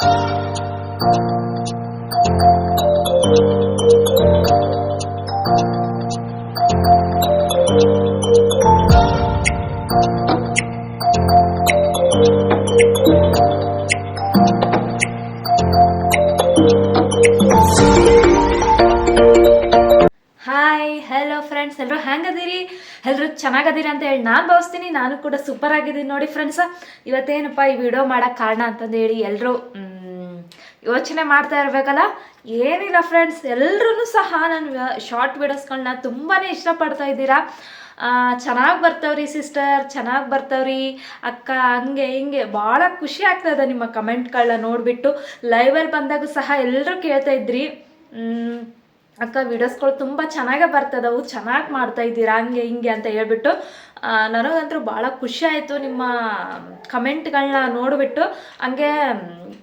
Hi hello friends, ಎಲ್ಲರೂ ಹೆಂಗದಿರಿ? ಎಲ್ಲರೂ ಚೆನ್ನಾಗದಿರಿ ಅಂತ ಹೇಳಿ ನಾನು ಭಾವಿಸ್ತೀನಿ. ನಾನು ಕೂಡ ಸೂಪರ್ ಆಗಿದ್ದೀನಿ ನೋಡಿ ಫ್ರೆಂಡ್ಸ್. ಇವತ್ತೇನಪ್ಪ ಈ ವಿಡಿಯೋ ಮಾಡೋಕ್ಕೆ ಕಾರಣ ಅಂತಂದು ಹೇಳಿ ಎಲ್ಲರೂ ಯೋಚನೆ ಮಾಡ್ತಾ ಇರಬೇಕಲ್ಲ. ಏನಿಲ್ಲ ಫ್ರೆಂಡ್ಸ್, ಎಲ್ಲರೂ ಸಹ ನನ್ನ ಶಾರ್ಟ್ ವಿಡಿಯೋಸ್ಗಳನ್ನ ತುಂಬಾ ಇಷ್ಟಪಡ್ತಾ ಇದ್ದೀರಾ. ಚೆನ್ನಾಗಿ ಬರ್ತಾವ್ರಿ ಸಿಸ್ಟರ್, ಚೆನ್ನಾಗಿ ಬರ್ತಾವ್ರಿ ಅಕ್ಕ, ಹಂಗೆ ಹಿಂಗೆ ಭಾಳ ಖುಷಿ ಆಗ್ತದೆ ನಿಮ್ಮ ಕಮೆಂಟ್ಗಳನ್ನ ನೋಡಿಬಿಟ್ಟು. ಲೈವಲ್ಲಿ ಬಂದಾಗ ಸಹ ಎಲ್ಲರೂ ಕೇಳ್ತಾ ಇದ್ರಿ, ಅಕ್ಕ ವಿಡಿಯೋಸ್ಗಳು ತುಂಬ ಚೆನ್ನಾಗೇ ಬರ್ತದವು, ಚೆನ್ನಾಗಿ ಮಾಡ್ತಾ ಇದ್ದೀರಾ ಹಂಗೆ ಹಿಂಗೆ ಅಂತ ಹೇಳ್ಬಿಟ್ಟು. ನನಗಂತೂ ಭಾಳ ಖುಷಿ ಆಯಿತು ನಿಮ್ಮ ಕಮೆಂಟ್ಗಳನ್ನ ನೋಡಿಬಿಟ್ಟು. ಹಂಗೆ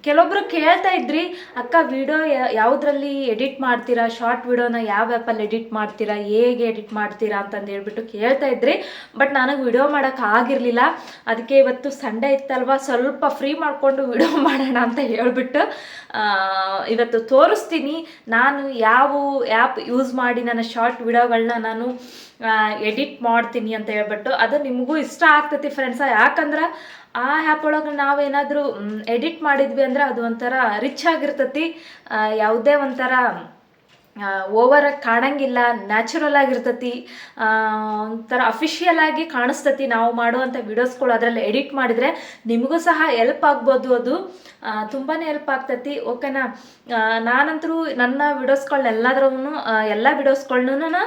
ಕೆಲವೊಬ್ರು ಕೇಳ್ತಾ ಇದ್ರಿ, ಅಕ್ಕ ವಿಡಿಯೋ ಯಾವುದ್ರಲ್ಲಿ ಎಡಿಟ್ ಮಾಡ್ತೀರಾ, ಶಾರ್ಟ್ ವಿಡಿಯೋನ ಯಾವ ಆ್ಯಪಲ್ಲಿ ಎಡಿಟ್ ಮಾಡ್ತೀರಾ, ಹೇಗೆ ಎಡಿಟ್ ಮಾಡ್ತೀರಾ ಅಂತಂದು ಹೇಳ್ಬಿಟ್ಟು ಕೇಳ್ತಾ ಇದ್ರಿ. ಬಟ್ ನನಗೆ ವಿಡಿಯೋ ಮಾಡೋಕ್ಕೆ ಆಗಿರಲಿಲ್ಲ. ಅದಕ್ಕೆ ಇವತ್ತು ಸಂಡೇ ಇತ್ತಲ್ವ, ಸ್ವಲ್ಪ ಫ್ರೀ ಮಾಡಿಕೊಂಡು ವಿಡಿಯೋ ಮಾಡೋಣ ಅಂತ ಹೇಳ್ಬಿಟ್ಟು ಇವತ್ತು ತೋರಿಸ್ತೀನಿ ನಾನು ಯಾವ ಆ್ಯಪ್ ಯೂಸ್ ಮಾಡಿ ನನ್ನ ಶಾರ್ಟ್ ವಿಡಿಯೋಗಳನ್ನ ನಾನು ಎಡಿಟ್ ಮಾಡ್ತೀನಿ ಅಂತ ಹೇಳ್ಬಿಟ್ಟು. ಅದು ನಿಮಗೂ ಇಷ್ಟ ಆಗ್ತೈತಿ ಫ್ರೆಂಡ್ಸ. ಯಾಕಂದ್ರೆ ಆ ಆ್ಯಪ್ ಒಳಗೆ ನಾವೇನಾದರೂ ಎಡಿಟ್ ಮಾಡಿದ್ವಿ ಅಂದ್ರೆ ಅದು ಒಂಥರ ರಿಚ್ ಆಗಿರ್ತೈತಿ. ಯಾವುದೇ ಒಂಥರ ಓವರಾಗಿ ಕಾಣಂಗಿಲ್ಲ, ನ್ಯಾಚುರಲ್ ಆಗಿರ್ತೈತಿ, ಒಂಥರ ಅಫಿಷಿಯಲ್ ಆಗಿ ಕಾಣಿಸ್ತೈತಿ. ನಾವು ಮಾಡುವಂಥ ವಿಡಿಯೋಸ್ಗಳು ಅದರಲ್ಲಿ ಎಡಿಟ್ ಮಾಡಿದರೆ ನಿಮಗೂ ಸಹ ಹೆಲ್ಪ್ ಆಗ್ಬೋದು. ಅದು ತುಂಬಾ ಹೆಲ್ಪ್ ಆಗ್ತೈತಿ. ಓಕೆನಾ? ನಾನಂತರೂ ನನ್ನ ವಿಡಿಯೋಸ್ಗಳನ್ನೆಲ್ಲದ್ರೂ ಎಲ್ಲ ವಿಡಿಯೋಸ್ಗಳ್ನೂ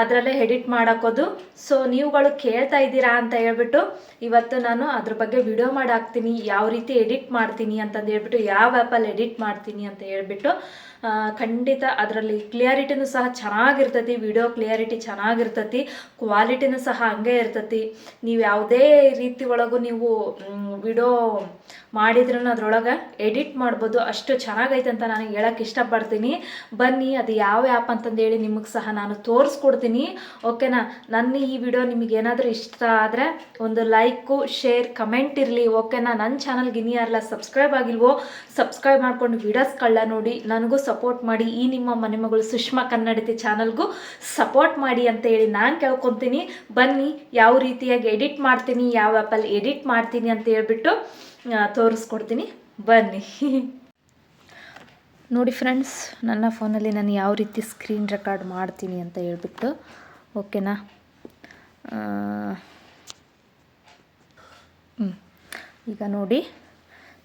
ಅದರಲ್ಲೇ ಎಡಿಟ್ ಮಾಡಾಕೋದು. ಸೊ ನೀವುಗಳು ಕೇಳ್ತಾ ಇದ್ದೀರಾ ಅಂತ ಹೇಳ್ಬಿಟ್ಟು ಇವತ್ತು ನಾನು ಅದ್ರ ಬಗ್ಗೆ ವಿಡಿಯೋ ಮಾಡಿ ಹಾಕ್ತೀನಿ, ಯಾವ ರೀತಿ ಎಡಿಟ್ ಮಾಡ್ತೀನಿ ಅಂತಂದು ಹೇಳ್ಬಿಟ್ಟು, ಯಾವ ಆ್ಯಪಲ್ಲಿ ಎಡಿಟ್ ಮಾಡ್ತೀನಿ ಅಂತ ಹೇಳ್ಬಿಟ್ಟು. ಖಂಡಿತ ಅದರಲ್ಲಿ ಕ್ಲಿಯಾರಿಟಿನೂ ಸಹ ಚೆನ್ನಾಗಿರ್ತೈತಿ, ವಿಡಿಯೋ ಕ್ಲಿಯಾರಿಟಿ ಚೆನ್ನಾಗಿರ್ತೈತಿ, ಕ್ವಾಲಿಟಿನೂ ಸಹ ಹಂಗೆ ಇರ್ತೈತಿ. ನೀವು ಯಾವುದೇ ರೀತಿ ಒಳಗೂ ನೀವು ವಿಡಿಯೋ ಮಾಡಿದ್ರೂ ಅದರೊಳಗೆ ಎಡಿಟ್ ಮಾಡ್ಬೋದು. ಅಷ್ಟು ಚೆನ್ನಾಗೈತೆ ಅಂತ ನಾನು ಹೇಳೋಕ್ಕೆ ಇಷ್ಟಪಡ್ತೀನಿ. ಬನ್ನಿ, ಅದು ಯಾವ ಆ್ಯಪ್ ಅಂತಂದೇಳಿ ನಿಮಗೆ ಸಹ ನಾನು ತೋರಿಸ್ಕೊಡ್ತೀನಿ. ಓಕೆನಾ? ನನ್ನ ಈ ವಿಡಿಯೋ ನಿಮಗೆ ಏನಾದರೂ ಇಷ್ಟ ಆದರೆ ಒಂದು ಲೈಕು, ಶೇರ್, ಕಮೆಂಟ್ ಇರಲಿ. ಓಕೆನಾ? ನನ್ನ ಚಾನಲ್ಗೆ ಇನ್ನೂ ಯಾರೆಲ್ಲ ಸಬ್ಸ್ಕ್ರೈಬ್ ಆಗಿಲ್ವೋ ಸಬ್ಸ್ಕ್ರೈಬ್ ಮಾಡ್ಕೊಂಡು ವಿಡಿಯೋಸ್ಗಳನ್ನ ನೋಡಿ ನನಗೂ ಸಪೋರ್ಟ್ ಮಾಡಿ. ಈ ನಿಮ್ಮ ಮನೆ ಮಗಳು ಸುಷ್ಮಾ ಕನ್ನಡತಿ ಚಾನಲ್ಗೂ ಸಪೋರ್ಟ್ ಮಾಡಿ ಅಂತ ಹೇಳಿ ನಾನು ಕೇಳ್ಕೊತೀನಿ. ಬನ್ನಿ, ಯಾವ ರೀತಿಯಾಗಿ ಎಡಿಟ್ ಮಾಡ್ತೀನಿ, ಯಾವ ಆ್ಯಪಲ್ಲಿ ಎಡಿಟ್ ಮಾಡ್ತೀನಿ ಅಂತ ಹೇಳ್ಬಿಟ್ಟು ತೋರಿಸ್ಕೊಡ್ತೀನಿ. ಬನ್ನಿ ನೋಡಿ ಫ್ರೆಂಡ್ಸ್, ನನ್ನ ಫೋನಲ್ಲಿ ನಾನು ಯಾವ ರೀತಿ ಸ್ಕ್ರೀನ್ ರೆಕಾರ್ಡ್ ಮಾಡ್ತೀನಿ ಅಂತ ಹೇಳ್ಬಿಟ್ಟು. ಓಕೆನಾ? ಈಗ ನೋಡಿ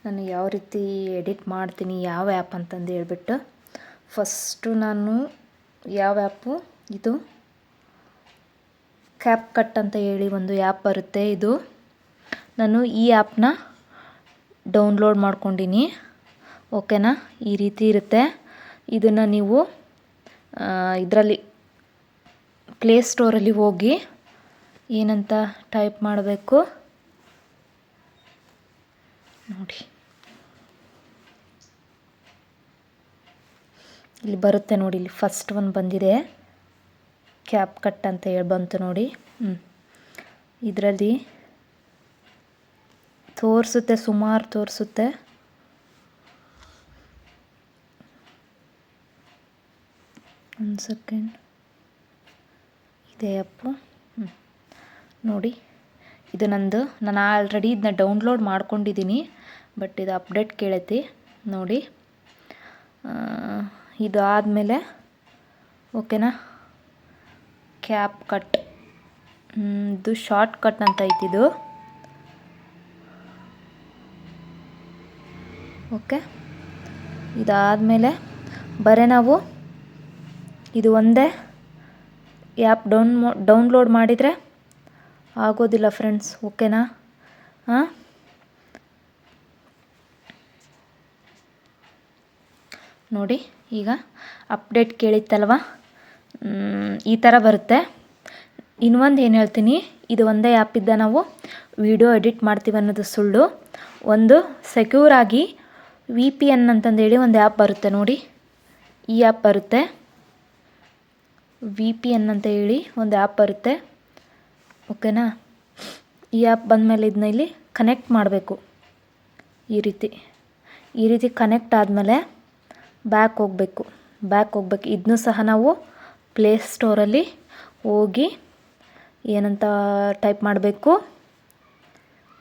ನಾನು ಯಾವ ರೀತಿ ಎಡಿಟ್ ಮಾಡ್ತೀನಿ, ಯಾವ ಆ್ಯಪ್ ಅಂತಂದು ಹೇಳ್ಬಿಟ್ಟು. ಫಸ್ಟು ನಾನು ಯಾವ ಆ್ಯಪು ಇದು, ಕ್ಯಾಪ್ ಕಟ್ ಅಂತ ಹೇಳಿ ಒಂದು ಆ್ಯಪ್ ಬರುತ್ತೆ. ಇದು ನಾನು ಈ ಆ್ಯಪ್ನ ಡೌನ್ಲೋಡ್ ಮಾಡ್ಕೊಂಡಿನಿ. ಓಕೆನಾ? ಈ ರೀತಿ ಇರುತ್ತೆ. ಇದನ್ನು ನೀವು ಇದರಲ್ಲಿ ಪ್ಲೇಸ್ಟೋರಲ್ಲಿ ಹೋಗಿ ಏನಂತ ಟೈಪ್ ಮಾಡಬೇಕು ನೋಡಿ, ಇಲ್ಲಿ ಬರುತ್ತೆ ನೋಡಿ. ಇಲ್ಲಿ ಫಸ್ಟ್ ಒಂದು ಬಂದಿದೆ, ಕ್ಯಾಪ್ ಕಟ್ ಅಂತ ಹೇಳಿ ಬಂತು ನೋಡಿ. ಇದರಲ್ಲಿ ತೋರಿಸುತ್ತೆ, ಸುಮಾರು ತೋರಿಸುತ್ತೆ. ಒಂದು ಸೆಕೆಂಡ್, ಇದೆ ಆ್ಯಪ್ಪು. ನೋಡಿ, ಇದು ನಂದು. ನಾನು ಆಲ್ರೆಡಿ ಇದನ್ನ ಡೌನ್ಲೋಡ್ ಮಾಡ್ಕೊಂಡಿದ್ದೀನಿ, ಬಟ್ ಇದು ಅಪ್ಡೇಟ್ ಕೇಳೈತಿ ನೋಡಿ. ಇದು ಆದಮೇಲೆ ಓಕೆನಾ, ಕ್ಯಾಪ್ ಕಟ್, ಇದು ಶಾರ್ಟ್ ಕಟ್ ಅಂತ ಐತಿದು. ಓಕೆ, ಇದಾದಮೇಲೆ ಬರೀ ನಾವು ಇದು ಒಂದೇ ಆ್ಯಪ್ ಡೌನ್ಲೋಡ್ ಮಾಡಿದರೆ ಆಗೋದಿಲ್ಲ ಫ್ರೆಂಡ್ಸ್. ಓಕೆನಾ? ನೋಡಿ, ಈಗ ಅಪ್ಡೇಟ್ ಕೇಳಿತ್ತಲ್ವ, ಈ ಥರ ಬರುತ್ತೆ. ಇನ್ನೊಂದು ಏನು ಹೇಳ್ತೀನಿ, ಇದು ಒಂದೇ ಆ್ಯಪಿಂದ ನಾವು ವಿಡಿಯೋ ಎಡಿಟ್ ಮಾಡ್ತೀವಿ ಅನ್ನೋದು ಸುಳ್ಳು. ಒಂದು ಸೆಕ್ಯೂರ್ ಆಗಿ VPN ಅಂತಂದೇಳಿ ಒಂದು ಆ್ಯಪ್ ಬರುತ್ತೆ ನೋಡಿ. ಈ ಆ್ಯಪ್ ಬರುತ್ತೆ, VPN ಅಂತ ಹೇಳಿ ಒಂದು ಆ್ಯಪ್ ಬರುತ್ತೆ. ಓಕೆನಾ? ಈ ಆ್ಯಪ್ ಬಂದಮೇಲೆ ಇದನ್ನ ಇಲ್ಲಿ ಕನೆಕ್ಟ್ ಮಾಡಬೇಕು. ಈ ರೀತಿ ಈ ರೀತಿ ಕನೆಕ್ಟ್ ಆದಮೇಲೆ ಬ್ಯಾಕ್ ಹೋಗಬೇಕು. ಇದನ್ನೂ ಸಹ ನಾವು ಪ್ಲೇಸ್ಟೋರಲ್ಲಿ ಹೋಗಿ ಏನಂತ ಟೈಪ್ ಮಾಡಬೇಕು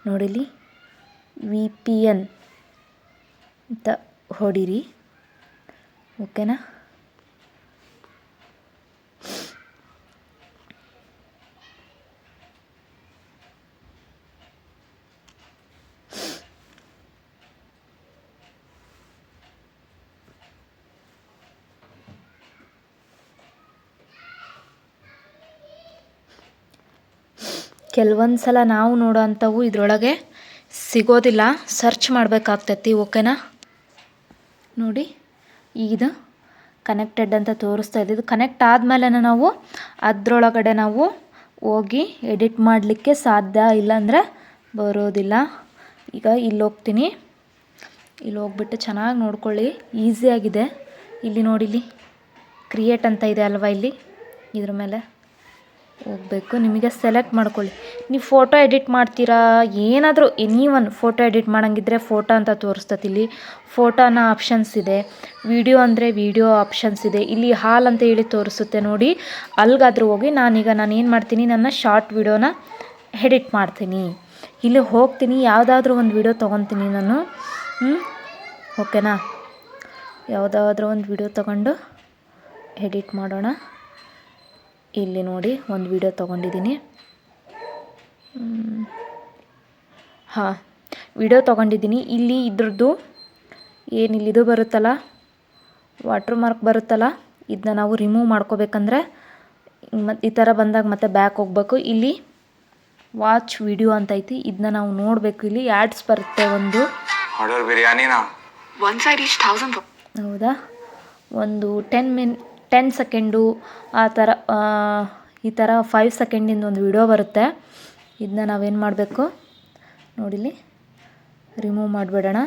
ನೋಡಿಲಿ, VPN ಅಂತ ಹೊಡೀರಿ. ಓಕೆನಾ? ಕೆಲವೊಂದು ಸಲ ನಾವು ನೋಡೋ ಅಂಥವು ಇದರೊಳಗೆ ಸಿಗೋದಿಲ್ಲ, ಸರ್ಚ್ ಮಾಡಬೇಕಾಗ್ತೈತಿ. ಓಕೆನಾ? ನೋಡಿ, ಇದು ಕನೆಕ್ಟೆಡ್ ಅಂತ ತೋರಿಸ್ತಾ ಇದೆ. ಇದು ಕನೆಕ್ಟ್ ಆದಮೇಲೆ ನಾವು ಅದರೊಳಗಡೆ ನಾವು ಹೋಗಿ ಎಡಿಟ್ ಮಾಡಲಿಕ್ಕೆ ಸಾಧ್ಯ, ಇಲ್ಲಾಂದರೆ ಬರೋದಿಲ್ಲ. ಈಗ ಇಲ್ಲಿ ಹೋಗ್ತೀನಿ. ಇಲ್ಲಿ ಹೋಗ್ಬಿಟ್ಟು ಚೆನ್ನಾಗಿ ನೋಡ್ಕೊಳ್ಳಿ, ಈಸಿಯಾಗಿದೆ. ಇಲ್ಲಿ ನೋಡಿಲಿ ಕ್ರಿಯೇಟ್ ಅಂತ ಇದೆ ಅಲ್ವಾ, ಇಲ್ಲಿ ಇದ್ರ ಮೇಲೆ ಹೋಗಬೇಕು. ನಿಮಗೆ ಸೆಲೆಕ್ಟ್ ಮಾಡ್ಕೊಳ್ಳಿ. ನೀವು ಫೋಟೋ ಎಡಿಟ್ ಮಾಡ್ತೀರಾ, ಏನಾದರೂ ಎನಿ ಫೋಟೋ ಎಡಿಟ್ ಮಾಡೋಂಗಿದ್ರೆ ಫೋಟೋ ಅಂತ ತೋರಿಸ್ತತಿ. ಇಲ್ಲಿ ಫೋಟೋನ ಆಪ್ಷನ್ಸ್ ಇದೆ, ವಿಡಿಯೋ ಅಂದರೆ ವಿಡಿಯೋ ಆಪ್ಷನ್ಸ್ ಇದೆ. ಇಲ್ಲಿ ಹಾಲ್ ಅಂತ ಹೇಳಿ ತೋರಿಸುತ್ತೆ ನೋಡಿ, ಅಲ್ಲಿಗಾದ್ರೂ ಹೋಗಿ ನಾನು ಏನು ಮಾಡ್ತೀನಿ, ನನ್ನ ಶಾರ್ಟ್ ವಿಡಿಯೋನ ಎಡಿಟ್ ಮಾಡ್ತೀನಿ. ಇಲ್ಲಿ ಹೋಗ್ತೀನಿ, ಯಾವುದಾದ್ರೂ ಒಂದು ವಿಡಿಯೋ ತೊಗೊತೀನಿ ನಾನು. ಓಕೆನಾ? ಯಾವುದಾದ್ರೂ ಒಂದು ವಿಡಿಯೋ ತೊಗೊಂಡು ಎಡಿಟ್ ಮಾಡೋಣ. ಇಲ್ಲಿ ನೋಡಿ, ಒಂದು ವಿಡಿಯೋ ತೊಗೊಂಡಿದ್ದೀನಿ. ವಿಡಿಯೋ ತೊಗೊಂಡಿದ್ದೀನಿ. ಇಲ್ಲಿ ಇದ್ರದ್ದು ಏನಿಲ್ಲ, ಇದು ಬರುತ್ತಲ್ಲ, ವಾಟ್ರ್ ಮಾರ್ಕ್ ಬರುತ್ತಲ್ಲ, ಇದನ್ನ ನಾವು ರಿಮೂವ್ ಮಾಡ್ಕೋಬೇಕಂದ್ರೆ ಮತ್ತು ಈ ಥರ ಬಂದಾಗ ಮತ್ತೆ ಬ್ಯಾಕ್ ಹೋಗ್ಬೇಕು. ಇಲ್ಲಿ ವಾಚ್ ವಿಡಿಯೋ ಅಂತ ಐತಿ, ಇದನ್ನ ನಾವು ನೋಡಬೇಕು. ಇಲ್ಲಿ ಆ್ಯಡ್ಸ್ ಬರುತ್ತೆ ಒಂದು. ಹೌದಾ? ಒಂದು 10 ಸೆಕೆಂಡು ಆ ಥರ, ಈ ಥರ 5 ಸೆಕೆಂಡಿಂದ ಒಂದು ವಿಡಿಯೋ ಬರುತ್ತೆ. ಇದನ್ನ ನಾವೇನು ಮಾಡಬೇಕು ನೋಡಿಲಿ, ರಿಮೂವ್ ಮಾಡಿಬಿಡೋಣ.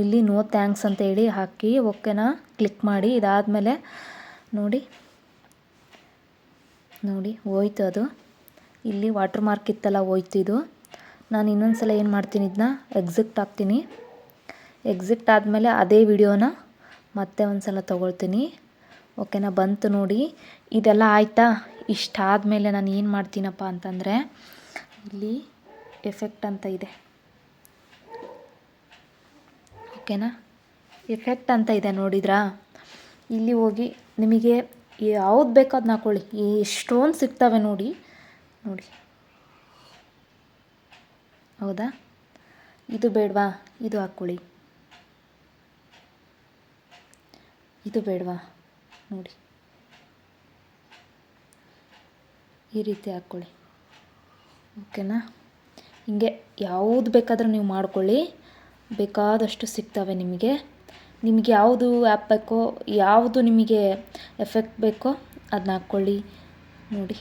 ಇಲ್ಲಿ ನೋ ಥ್ಯಾಂಕ್ಸ್ ಅಂತ ಹೇಳಿ ಹಾಕಿ ಓಕೆನಾ ಕ್ಲಿಕ್ ಮಾಡಿ. ಇದಾದಮೇಲೆ ನೋಡಿ ಹೋಯ್ತು ಅದು. ಇಲ್ಲಿ ವಾಟರ್ ಮಾರ್ಕ್ ಇತ್ತಲ್ಲ, ಹೋಯ್ತು ಇದು. ನಾನು ಇನ್ನೊಂದು ಸಲ ಏನು ಮಾಡ್ತೀನಿ, ಇದನ್ನ ಎಕ್ಸಿಟ್ ಆಗ್ತೀನಿ. ಎಕ್ಸಿಟ್ ಆದಮೇಲೆ ಅದೇ ವಿಡಿಯೋನ ಮತ್ತೆ ಒಂದು ಸಲ ತೊಗೊಳ್ತೀನಿ. ಓಕೆನಾ? ಬಂತು ನೋಡಿ. ಇದೆಲ್ಲ ಆಯಿತಾ? ಇಷ್ಟಾದಮೇಲೆ ನಾನು ಏನು ಮಾಡ್ತೀನಪ್ಪ ಅಂತಂದರೆ, ಇಲ್ಲಿ ಎಫೆಕ್ಟ್ ಅಂತ ಇದೆ. ಓಕೆನಾ? ಎಫೆಕ್ಟ್ ಅಂತ ಇದೆ, ನೋಡಿದ್ರಾ? ಇಲ್ಲಿ ಹೋಗಿ ನಿಮಗೆ ಯಾವ್ದು ಬೇಕೋ ಅದನ್ನ ಹಾಕ್ಕೊಳ್ಳಿ. ಎಷ್ಟೊಂದು ಸಿಗ್ತವೆ ನೋಡಿ. ಹೌದಾ? ಇದು ಬೇಡವಾ? ಇದು ಹಾಕ್ಕೊಳ್ಳಿ. ಇದು ಬೇಡವಾ? ನೋಡಿ, ಈ ರೀತಿ ಹಾಕ್ಕೊಳ್ಳಿ. ಓಕೆನಾ? ಹಿಂಗೆ ಯಾವುದು ಬೇಕಾದರೂ ನೀವು ಮಾಡ್ಕೊಳ್ಳಿ, ಬೇಕಾದಷ್ಟು ಸಿಗ್ತವೆ ನಿಮಗೆ. ಯಾವುದು ಆ್ಯಪ್ ಬೇಕೋ, ಯಾವುದು ನಿಮಗೆ ಎಫೆಕ್ಟ್ ಬೇಕೋ ಅದನ್ನ ಹಾಕ್ಕೊಳ್ಳಿ. ನೋಡಿ,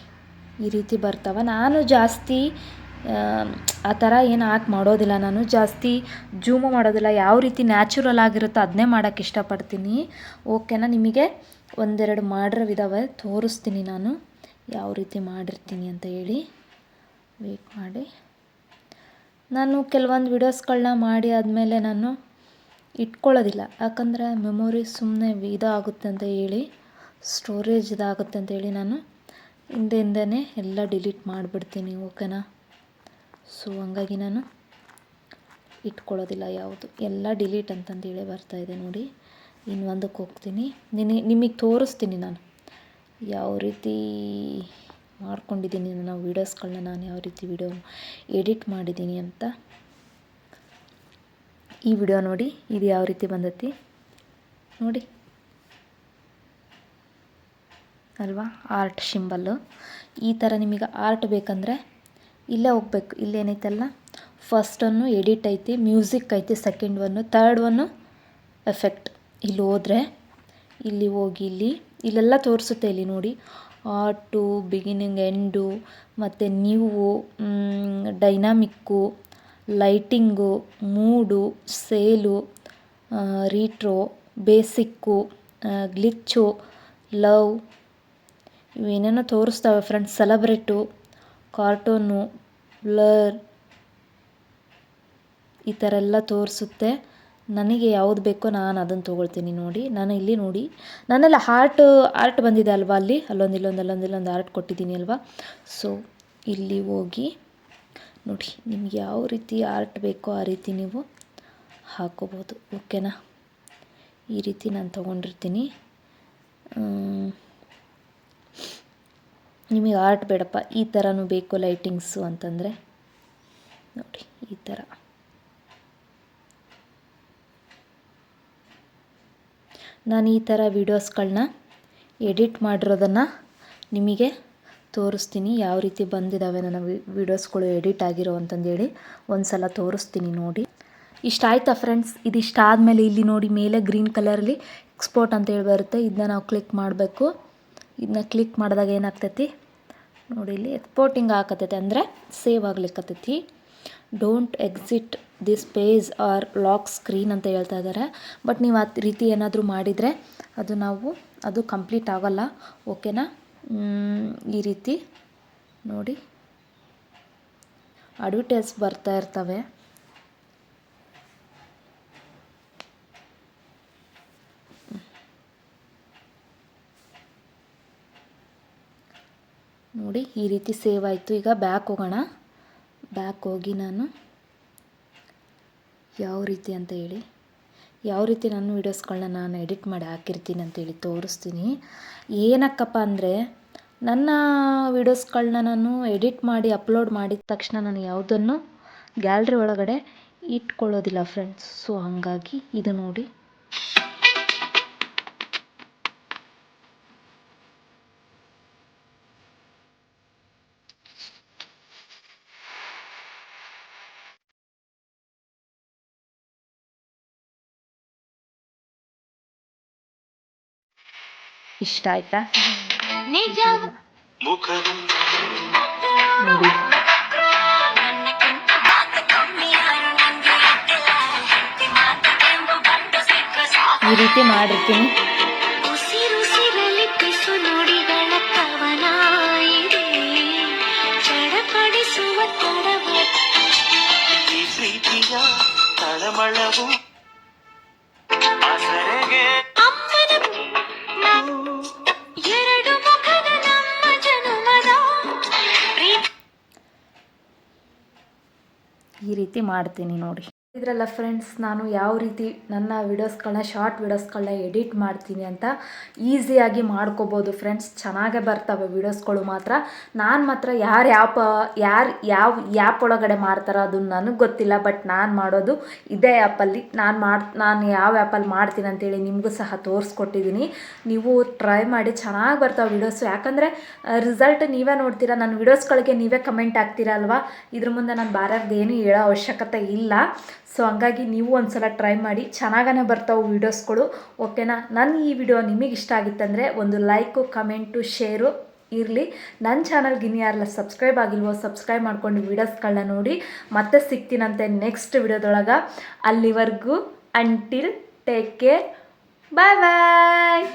ಈ ರೀತಿ ಬರ್ತವೆ. ನಾನು ಜಾಸ್ತಿ ಆ ಥರ ಏನು ಮಾಡೋದಿಲ್ಲ. ನಾನು ಜಾಸ್ತಿ ಜೂಮು ಮಾಡೋದಿಲ್ಲ. ಯಾವ ರೀತಿ ನ್ಯಾಚುರಲ್ ಆಗಿರುತ್ತೋ ಅದನ್ನೇ ಮಾಡೋಕ್ಕೆ ಇಷ್ಟಪಡ್ತೀನಿ. ಓಕೆನಾ? ನಿಮಗೆ ಒಂದೆರಡು ಮಾಡಿರೋವಿದ್ದಾವೆ, ತೋರಿಸ್ತೀನಿ ನಾನು ಯಾವ ರೀತಿ ಮಾಡಿರ್ತೀನಿ ಅಂತ ಹೇಳಿ. ವೇಟ್ ಮಾಡಿ. ನಾನು ಕೆಲವೊಂದು ವಿಡಿಯೋಸ್ಗಳನ್ನ ಮಾಡಿ ಆದಮೇಲೆ ನಾನು ಇಟ್ಕೊಳ್ಳೋದಿಲ್ಲ, ಯಾಕಂದರೆ ಮೆಮೊರಿ ಸುಮ್ಮನೆ ಇದಾಗುತ್ತೆ ಅಂತ ಹೇಳಿ, ಸ್ಟೋರೇಜ್ ಇದಾಗುತ್ತೆ ಅಂತ ಹೇಳಿ ನಾನು ಹಿಂದೆನೇ ಎಲ್ಲ ಡಿಲೀಟ್ ಮಾಡಿಬಿಡ್ತೀನಿ. ಓಕೆನಾ? ಸೊ ಹಂಗಾಗಿ ನಾನು ಇಟ್ಕೊಳ್ಳೋದಿಲ್ಲ, ಯಾವುದು ಎಲ್ಲ ಡಿಲೀಟ್ ಅಂತಂದೇಳಿ ಬರ್ತಾಯಿದೆ ನೋಡಿ. ಇನ್ನೊಂದಕ್ಕೆ ಹೋಗ್ತೀನಿ, ನಿಮಗೆ ತೋರಿಸ್ತೀನಿ ನಾನು ಯಾವ ರೀತಿ ಮಾಡ್ಕೊಂಡಿದ್ದೀನಿ ನಾನು ವೀಡಿಯೋಸ್ಗಳನ್ನ, ನಾನು ಯಾವ ರೀತಿ ವಿಡಿಯೋ ಎಡಿಟ್ ಮಾಡಿದ್ದೀನಿ ಅಂತ. ಈ ವಿಡಿಯೋ ನೋಡಿ, ಇದು ಯಾವ ರೀತಿ ಬಂದೈತಿ ನೋಡಿ ಅಲ್ವಾ, ಆರ್ಟ್ ಸಿಂಬಲ್ಲು. ಈ ಥರ ನಿಮಗೆ ಆರ್ಟ್ ಬೇಕಂದರೆ ಇಲ್ಲೇ ಹೋಗ್ಬೇಕು. ಇಲ್ಲೇನೈತಲ್ಲ, ಫಸ್ಟ್ ಒನ್ನು ಎಡಿಟ್ ಐತಿ, ಮ್ಯೂಸಿಕ್ ಐತಿ, second one, third one effect. ಇಲ್ಲಿ ಹೋದರೆ ಇಲ್ಲಿ ಹೋಗಿ ಇಲ್ಲೆಲ್ಲ ತೋರಿಸುತ್ತೆ. ಇಲ್ಲಿ ನೋಡಿ, ಆರ್ಟು, ಬಿಗಿನಿಂಗ್, ಎಂಡು, ಮತ್ತು new, dynamic, lighting, mood, sale, retro, basic, glitch, love, ಇವೇನೇನೋ ತೋರಿಸ್ತವೆ ಫ್ರೆಂಡ್ಸ್. ಸೆಲೆಬ್ರೇಟು, ಕಾರ್ಟೂನು, ಬ್ಲರ್, ಈ ಥರ ಎಲ್ಲ ತೋರಿಸುತ್ತೆ. ನನಗೆ ಯಾವುದು ಬೇಕೋ ನಾನು ಅದನ್ನು ತೊಗೊಳ್ತೀನಿ ನೋಡಿ. ನಾನು ಇಲ್ಲಿ ನೋಡಿ ನಾನೆಲ್ಲ ಆರ್ಟ್ ಬಂದಿದೆ ಅಲ್ವಾ, ಅಲ್ಲೊಂದು ಆರ್ಟ್ ಕೊಟ್ಟಿದ್ದೀನಿ ಅಲ್ವಾ. ಸೊ ಇಲ್ಲಿ ಹೋಗಿ ನೋಡಿ, ನಿಮ್ಗೆ ಯಾವ ರೀತಿ ಆರ್ಟ್ ಬೇಕೋ ಆ ರೀತಿ ನೀವು ಹಾಕೋಬೋದು. ಓಕೆನಾ, ಈ ರೀತಿ ನಾನು ತೊಗೊಂಡಿರ್ತೀನಿ. ನಿಮಗೆ ಆರ್ಟ್ ಬೇಡಪ್ಪ, ಈ ಥರನೂ ಬೇಕು ಲೈಟಿಂಗ್ಸು ಅಂತಂದರೆ ನೋಡಿ ಈ ಥರ. ನಾನು ಈ ಥರ ವೀಡಿಯೋಸ್ಗಳನ್ನ ಎಡಿಟ್ ಮಾಡಿರೋದನ್ನು ನಿಮಗೆ ತೋರಿಸ್ತೀನಿ. ಯಾವ ರೀತಿ ಬಂದಿದ್ದಾವೆ ನನ್ನ ವೀಡಿಯೋಸ್ಗಳು ಎಡಿಟ್ ಆಗಿರೋ ಅಂತಂದೇಳಿ ಒಂದು ಸಲ ತೋರಿಸ್ತೀನಿ ನೋಡಿ. ಇಷ್ಟ ಆಯಿತಾ ಫ್ರೆಂಡ್ಸ್? ಇದಿಷ್ಟ ಆದಮೇಲೆ ಇಲ್ಲಿ ನೋಡಿ ಮೇಲೆ ಗ್ರೀನ್ ಕಲರಲ್ಲಿ ಎಕ್ಸ್ಪೋರ್ಟ್ ಅಂತೇಳಿ ಬರುತ್ತೆ. ಇದನ್ನ ನಾವು ಕ್ಲಿಕ್ ಮಾಡಬೇಕು. ಇದನ್ನ ಕ್ಲಿಕ್ ಮಾಡಿದಾಗ ಏನಾಗ್ತೈತಿ ನೋಡಿ, ಇಲ್ಲಿ ಎಕ್ಸ್ಪೋರ್ಟಿಂಗ್ ಹಾಕತೈತೆ ಅಂದರೆ ಸೇವ್ ಆಗ್ಲಿಕ್ಕತ್ತೈತಿ. Don't exit this page or lock screen ಅಂತ ಹೇಳ್ತಾ ಇದ್ದಾರೆ. ಬಟ್ ನೀವು ಆ ರೀತಿ ಏನಾದರೂ ಮಾಡಿದರೆ ಅದು ಕಂಪ್ಲೀಟ್ ಆಗೋಲ್ಲ. ಓಕೆನಾ, ಈ ರೀತಿ ನೋಡಿ ಅಡ್ವರ್ಟೈಸ್ ಬರ್ತಾ ಇರ್ತವೆ. ನೋಡಿ ಈ ರೀತಿ ಸೇವ್ ಆಯಿತು. ಈಗ ಬ್ಯಾಕ್ ಹೋಗೋಣ. ಬ್ಯಾಕ್ ಹೋಗಿ ನಾನು ಯಾವ ರೀತಿ ಅಂತ ಹೇಳಿ, ಯಾವ ರೀತಿ ನನ್ನ ವೀಡಿಯೋಸ್ಗಳನ್ನ ನಾನು ಎಡಿಟ್ ಮಾಡಿ ಹಾಕಿರ್ತೀನಿ ಅಂತೇಳಿ ತೋರಿಸ್ತೀನಿ. ಏನಕ್ಕಪ್ಪ ಅಂದರೆ ನನ್ನ ವೀಡಿಯೋಸ್ಗಳನ್ನ ನಾನು ಎಡಿಟ್ ಮಾಡಿ ಅಪ್ಲೋಡ್ ಮಾಡಿದ ತಕ್ಷಣ ನಾನು ಯಾವುದನ್ನು ಗ್ಯಾಲ್ರಿ ಒಳಗಡೆ ಇಟ್ಕೊಳ್ಳೋದಿಲ್ಲ ಫ್ರೆಂಡ್ಸ್. ಸೊ ಹಾಗಾಗಿ ಇದು ನೋಡಿ, ಇಷ್ಟ ಆಯ್ತಾ ನೋಡಿ. ಈ ರೀತಿ ಮಾಡಿರ್ತೀನಿ. ಈ ರೀತಿ ಮಾಡ್ತೀನಿ ನೋಡಿ. ಇದ್ರಲ್ಲ ಫ್ರೆಂಡ್ಸ್, ನಾನು ಯಾವ ರೀತಿ ನನ್ನ ವೀಡಿಯೋಸ್ಗಳನ್ನ ಶಾರ್ಟ್ ವೀಡಿಯೋಸ್ಗಳನ್ನ ಎಡಿಟ್ ಮಾಡ್ತೀನಿ ಅಂತ ಈಸಿಯಾಗಿ ಮಾಡ್ಕೋಬೋದು ಫ್ರೆಂಡ್ಸ್. ಚೆನ್ನಾಗೇ ಬರ್ತವೆ ವೀಡಿಯೋಸ್ಗಳು ಮಾತ್ರ. ನಾನು ಮಾತ್ರ ಯಾರು ಯಾವ ಆ್ಯಪ್ ಒಳಗಡೆ ಮಾಡ್ತಾರೋ ಅದು ನನಗೆ ಗೊತ್ತಿಲ್ಲ. ಬಟ್ ನಾನು ಮಾಡೋದು ಇದೇ ಆ್ಯಪಲ್ಲಿ. ನಾನು ಯಾವ ಆ್ಯಪಲ್ಲಿ ಮಾಡ್ತೀನಿ ಅಂತೇಳಿ ನಿಮಗೂ ಸಹ ತೋರಿಸ್ಕೊಟ್ಟಿದ್ದೀನಿ. ನೀವು ಟ್ರೈ ಮಾಡಿ, ಚೆನ್ನಾಗಿ ಬರ್ತಾವೆ ವೀಡಿಯೋಸು. ಯಾಕಂದರೆ ರಿಸಲ್ಟ್ ನೀವೇ ನೋಡ್ತೀರಾ. ನನ್ನ ವೀಡಿಯೋಸ್ಗಳಿಗೆ ನೀವೇ ಕಮೆಂಟ್ ಆಗ್ತೀರಾ ಅಲ್ವಾ. ಇದ್ರ ಮುಂದೆ ನಾನು ಬೇರೆಯವ್ರದ್ದೇನು ಹೇಳೋ ಅವಶ್ಯಕತೆ ಇಲ್ಲ. ಸೊ ಹಂಗಾಗಿ ನೀವು ಒಂದು ಸಲ ಟ್ರೈ ಮಾಡಿ, ಚೆನ್ನಾಗೇ ಬರ್ತಾವೆ ವೀಡಿಯೋಸ್ಗಳು. ಓಕೆನಾ, ನನ್ನ ಈ ವಿಡಿಯೋ ನಿಮಗೆ ಇಷ್ಟ ಆಗಿತ್ತಂದರೆ ಒಂದು ಲೈಕು, ಕಮೆಂಟು, ಶೇರು ಇರಲಿ. ನನ್ನ ಚಾನಲ್ಗೆ ಇನ್ನು ಯಾರೆಲ್ಲ ಸಬ್ಸ್ಕ್ರೈಬ್ ಆಗಿಲ್ವೋ ಸಬ್ಸ್ಕ್ರೈಬ್ ಮಾಡ್ಕೊಂಡು ವೀಡಿಯೋಸ್ಗಳನ್ನ ನೋಡಿ. ಮತ್ತೆ ಸಿಗ್ತೀನಂತೆ ನೆಕ್ಸ್ಟ್ ವಿಡಿಯೋದೊಳಗೆ. ಅಲ್ಲಿವರೆಗೂ ಅಂಟಿಲ್ ಟೇಕ್ ಕೇರ್, ಬಾಯ್ ಬಾಯ್.